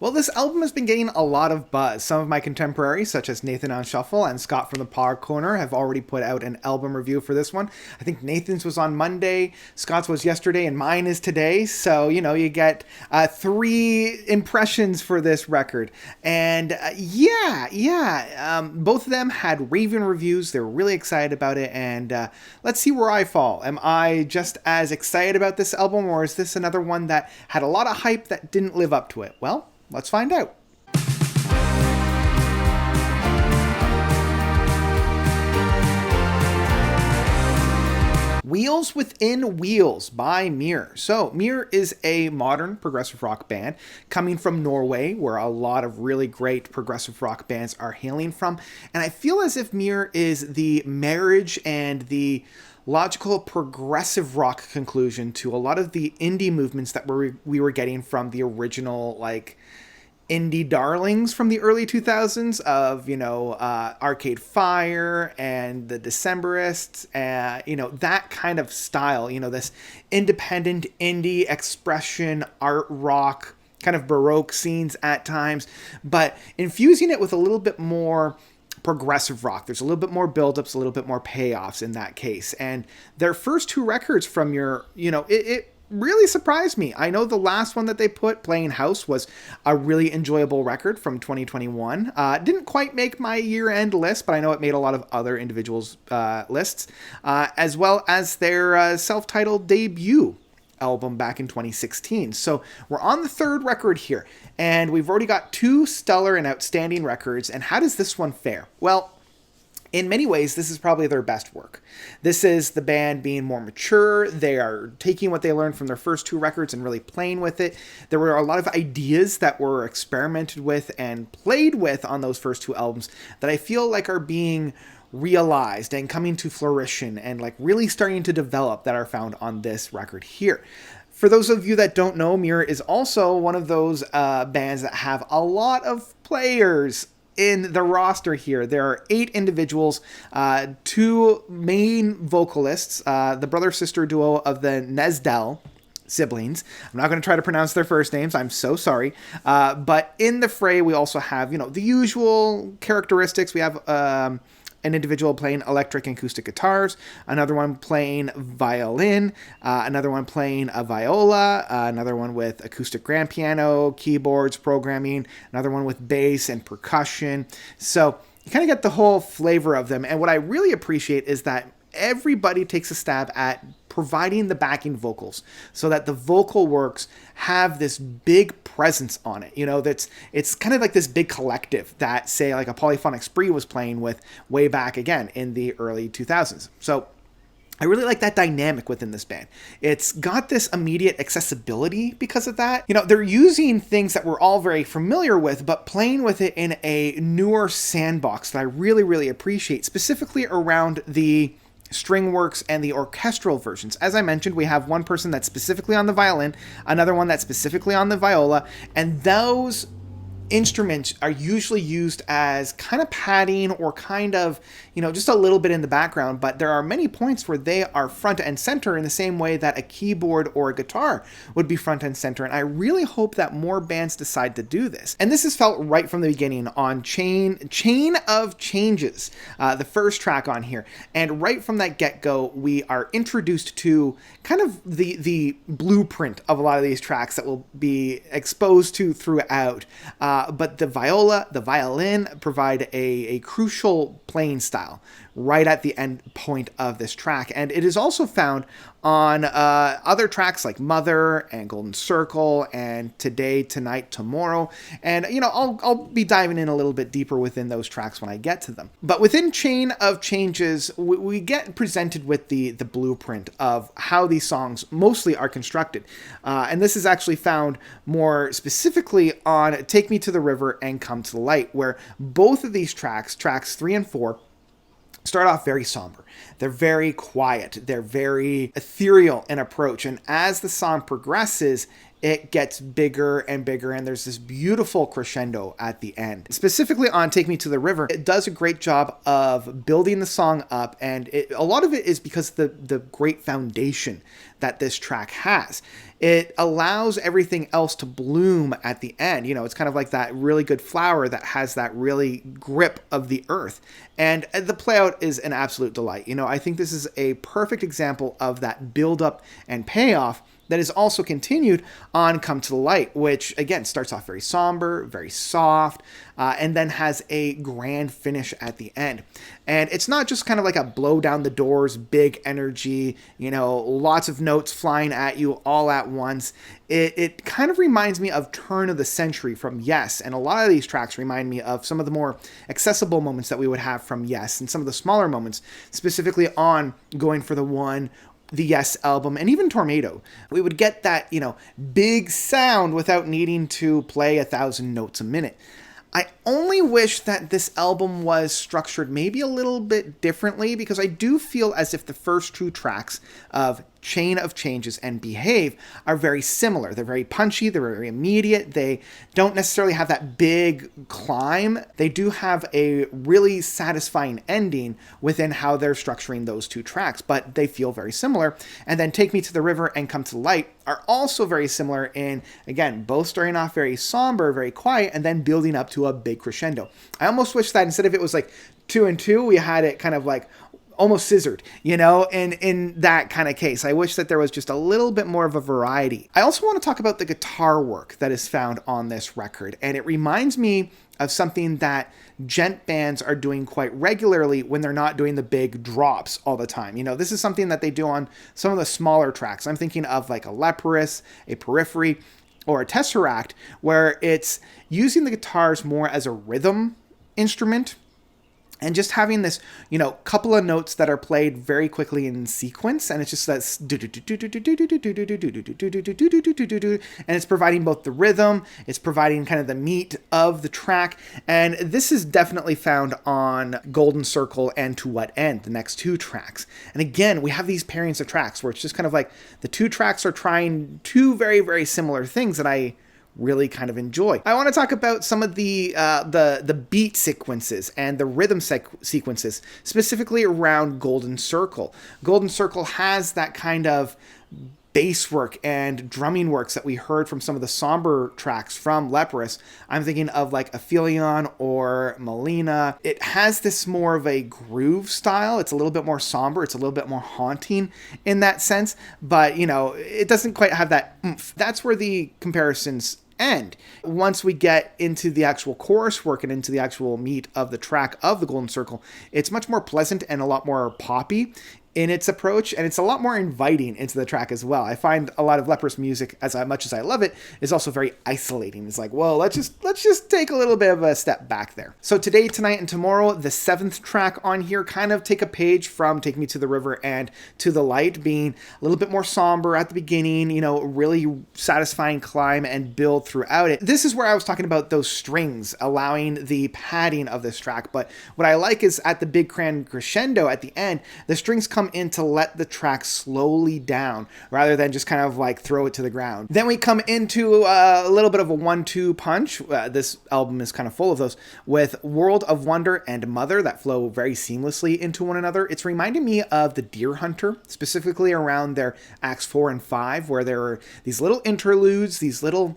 Well, this album has been getting a lot of buzz. Some of my contemporaries, such as Nathan on Shuffle and Scott from the PROG Corner, have already put out an album review for this one. I think Nathan's was on Monday, Scott's was yesterday, and mine is today. So, you get three impressions for this record. And both of them had raving reviews. They were really excited about it. And let's see where I fall. Am I just as excited about this album, or is this another one that had a lot of hype that didn't live up to it? Well, let's find out. Wheels Within Wheels by Meer. So, Meer is a modern progressive rock band coming from Norway, where a lot of really great progressive rock bands are hailing from. And I feel as if Meer is the marriage and the logical progressive rock conclusion to a lot of the indie movements that we were getting from the original, indie darlings from the early 2000s of, Arcade Fire and the Decemberists, that kind of style, this independent indie expression, art rock, kind of Baroque scenes at times, but infusing it with a little bit more progressive rock. There's a little bit more buildups, a little bit more payoffs in that case. And their first two records from it really surprised me. I know the last one that they put, Playing House, was a really enjoyable record from 2021. Didn't quite make my year-end list, but I know it made a lot of other individuals' lists, as well as their self-titled debut album back in 2016. So we're on the third record here, and we've already got two stellar and outstanding records. And how does this one fare? Well, in many ways, this is probably their best work. This is the band being more mature. They are taking what they learned from their first two records and really playing with it. There were a lot of ideas that were experimented with and played with on those first two albums that I feel like are being realized and coming to fruition and really starting to develop that are found on this record here. For those of you that don't know, Meer is also one of those bands that have a lot of players in the roster here. There are 8 individuals, 2 main vocalists, the brother-sister duo of the Nesdell siblings. I'm not going to try to pronounce their first names. I'm so sorry. But in the fray, we also have, the usual characteristics. We have an individual playing electric and acoustic guitars, another one playing violin, another one playing a viola, another one with acoustic grand piano, keyboards, programming, another one with bass and percussion. So you kind of get the whole flavor of them. And what I really appreciate is that everybody takes a stab at providing the backing vocals so that the vocal works have this big presence on it. It's kind of like this big collective that, say, like a Polyphonic Spree was playing with way back again in the early 2000s. So I really like that dynamic within this band. It's got this immediate accessibility because of that. They're using things that we're all very familiar with, but playing with it in a newer sandbox that I really, really appreciate, specifically around the string works and the orchestral versions. As I mentioned, we have one person that's specifically on the violin, another one that's specifically on the viola, and those instruments are usually used as kind of padding or kind of, just a little bit in the background, but there are many points where they are front and center in the same way that a keyboard or a guitar would be front and center. And I really hope that more bands decide to do this. And this is felt right from the beginning on Chain of Changes, the first track on here. And right from that get-go, we are introduced to kind of the blueprint of a lot of these tracks that we'll be exposed to throughout. But the viola, the violin provide a crucial playing style right at the end point of this track. And it is also found on other tracks like Mother and Golden Circle and Today, Tonight, Tomorrow. And, I'll be diving in a little bit deeper within those tracks when I get to them. But within Chain of Changes, we get presented with the blueprint of how these songs mostly are constructed. And this is actually found more specifically on Take Me to the River and Come to the Light, where both of these tracks 3 and 4, start off very somber. They're very quiet. They're very ethereal in approach. And as the song progresses, it gets bigger and bigger, and there's this beautiful crescendo at the end. Specifically on Take Me to the River, it does a great job of building the song up, and a lot of it is because the great foundation that this track has. It allows everything else to bloom at the end. It's kind of like that really good flower that has that really grip of the earth. And the playout is an absolute delight. I think this is a perfect example of that build up and payoff that is also continued on Come to the Light, which again starts off very somber, very soft, and then has a grand finish at the end. And it's not just kind of like a blow down the doors, big energy, lots of notes flying at you all at once. It kind of reminds me of Turn of the Century from Yes, and a lot of these tracks remind me of some of the more accessible moments that we would have from Yes, and some of the smaller moments, specifically on Going for the One, the Yes album, and even Tornado. We would get that, big sound without needing to play 1,000 notes a minute. I only wish that this album was structured maybe a little bit differently, because I do feel as if the first two tracks of Chain of Changes and Behave are very similar. They're very punchy, they're very immediate, they don't necessarily have that big climb. They do have a really satisfying ending within how they're structuring those two tracks, but they feel very similar. And then Take Me to the River and Come to the Light are also very similar in, again, both starting off very somber, very quiet, and then building up to a big crescendo. I almost wish that instead of it was like 2 and 2, we had it kind of like almost scissored, in that kind of case. I wish that there was just a little bit more of a variety. I also want to talk about the guitar work that is found on this record, and it reminds me of something that gent bands are doing quite regularly when they're not doing the big drops all the time. This is something that they do on some of the smaller tracks. I'm thinking of like a Leprous, a Periphery, or a Tesseract, where it's using the guitars more as a rhythm instrument, and just having this, couple of notes that are played very quickly in sequence, and it's just that, and it's providing both the rhythm, it's providing kind of the meat of the track, and this is definitely found on Golden Circle and To What End, the next two tracks. And again, we have these pairings of tracks where it's just kind of like the two tracks are trying two very, very similar things that I really kind of enjoy. I want to talk about some of the beat sequences and the rhythm sequences, specifically around Golden Circle. Golden Circle has that kind of bass work and drumming works that we heard from some of the somber tracks from Leprous. I'm thinking of like Aphelion or Melina. It has this more of a groove style. It's a little bit more somber. It's a little bit more haunting in that sense, but it doesn't quite have that oomph. That's where the comparisons end. Once we get into the actual chorus work and into the actual meat of the track of the Golden Circle, it's much more pleasant and a lot more poppy in its approach, and it's a lot more inviting into the track as well. I find a lot of Leprous music, as much as I love it, is also very isolating. It's like, well, let's just take a little bit of a step back there. So Today, Tonight, and Tomorrow, the 7th track on here, kind of take a page from Take Me to the River and To the Light, being a little bit more somber at the beginning, really satisfying climb and build throughout it. This is where I was talking about those strings allowing the padding of this track, but what I like is at the big grand crescendo at the end, the strings come in to let the track slowly down rather than just kind of like throw it to the ground. Then we come into a little bit of a 1-2 punch. This album is kind of full of those, with World of Wonder and Mother that flow very seamlessly into one another. It's reminding me of the Deer Hunter, specifically around their acts 4 and 5, where there are these little interludes, these little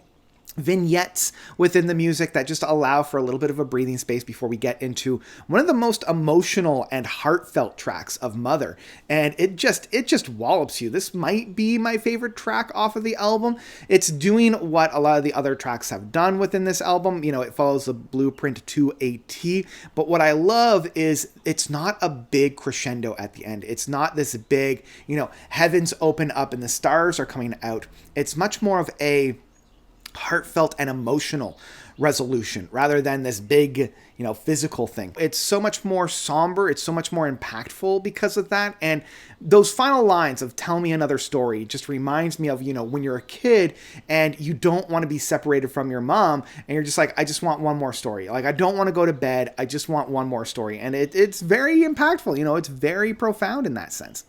vignettes within the music that just allow for a little bit of a breathing space before we get into one of the most emotional and heartfelt tracks of Mother. And it just wallops you. This might be my favorite track off of the album. It's doing what a lot of the other tracks have done within this album. It follows the blueprint to a T, but what I love is it's not a big crescendo at the end. It's not this big, heavens open up and the stars are coming out. It's much more of a heartfelt and emotional resolution rather than this big, physical thing. It's so much more somber. It's so much more impactful because of that. And those final lines of "Tell me another story" just reminds me of, when you're a kid and you don't want to be separated from your mom and you're just like, I just want one more story. Like, I don't want to go to bed. I just want one more story. And it's very impactful. It's very profound in that sense.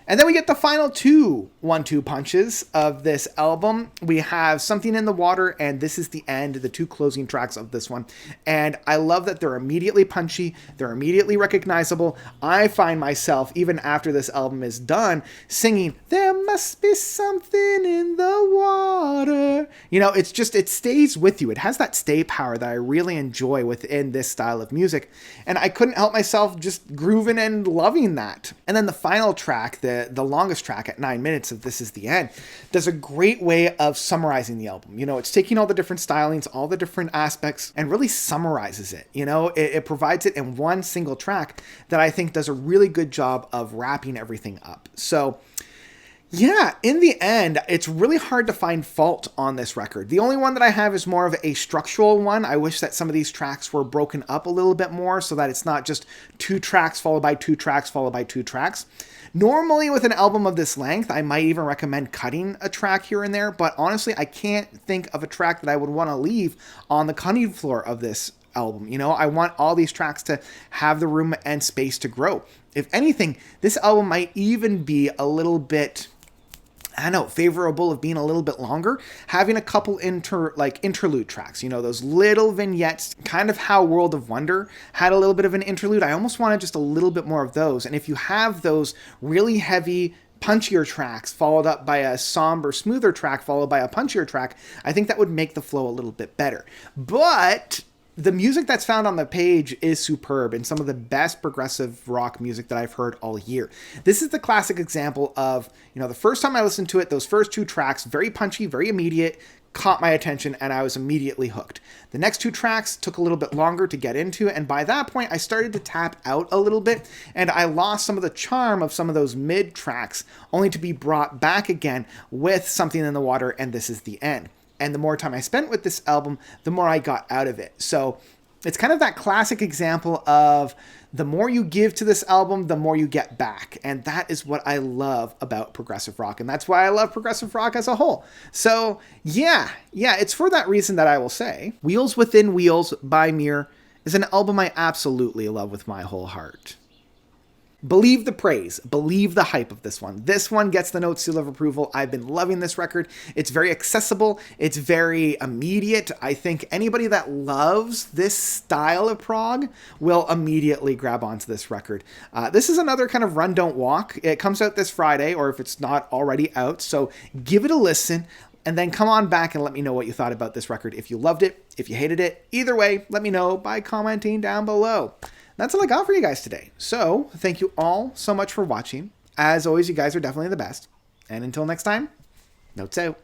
And then we get the final two 1-2 punches of this album. We have Something in the Water and This Is the End, the two closing tracks of this one. And I love that they're immediately punchy, they're immediately recognizable. I find myself, even after this album is done, singing, "There must be something in the water." You know, it's just, it stays with you. It has that stay power that I really enjoy within this style of music. And I couldn't help myself just grooving and loving that. And then the final track, the longest track at 9 minutes of This Is the End, does a great way of summarizing the album. You know, it's taking all the different stylings, all the different aspects, and really summarizes it. You know, it provides it in one single track that I think does a really good job of wrapping everything up. So yeah, in the end, it's really hard to find fault on this record. The only one that I have is more of a structural one. I wish that some of these tracks were broken up a little bit more so that it's not just 2 tracks followed by 2 tracks followed by 2 tracks. Normally with an album of this length, I might even recommend cutting a track here and there, but honestly, I can't think of a track that I would want to leave on the cutting floor of this album. You know, I want all these tracks to have the room and space to grow. If anything, this album might even be a little bit, I don't know, favorable of being a little bit longer, having a couple interlude tracks, you know, those little vignettes, kind of how World of Wonder had a little bit of an interlude. I almost wanted just a little bit more of those. And if you have those really heavy, punchier tracks followed up by a somber, smoother track followed by a punchier track, I think that would make the flow a little bit better. But the music that's found on the page is superb and some of the best progressive rock music that I've heard all year. This is the classic example of, you know, the first time I listened to it, those first 2 tracks, very punchy, very immediate, caught my attention, and I was immediately hooked. The next 2 tracks took a little bit longer to get into, and by that point, I started to tap out a little bit, and I lost some of the charm of some of those mid tracks, only to be brought back again with Something in the Water and This Is the End. And the more time I spent with this album, the more I got out of it. So it's kind of that classic example of the more you give to this album, the more you get back. And that is what I love about progressive rock. And that's why I love progressive rock as a whole. So yeah, it's for that reason that I will say Wheels Within Wheels by Meer is an album I absolutely love with my whole heart. Believe the praise, believe the hype of this one. This one gets the note seal of approval. I've been loving this record. It's very accessible. It's very immediate. I think anybody that loves this style of prog will immediately grab onto this record. This is another kind of run, don't walk. It comes out this Friday, or if it's not already out, so give it a listen. And then come on back and let me know what you thought about this record. If you loved it, if you hated it, either way, let me know by commenting down below. That's all I got for you guys today. So, thank you all so much for watching. As always, you guys are definitely the best. And until next time, notes out.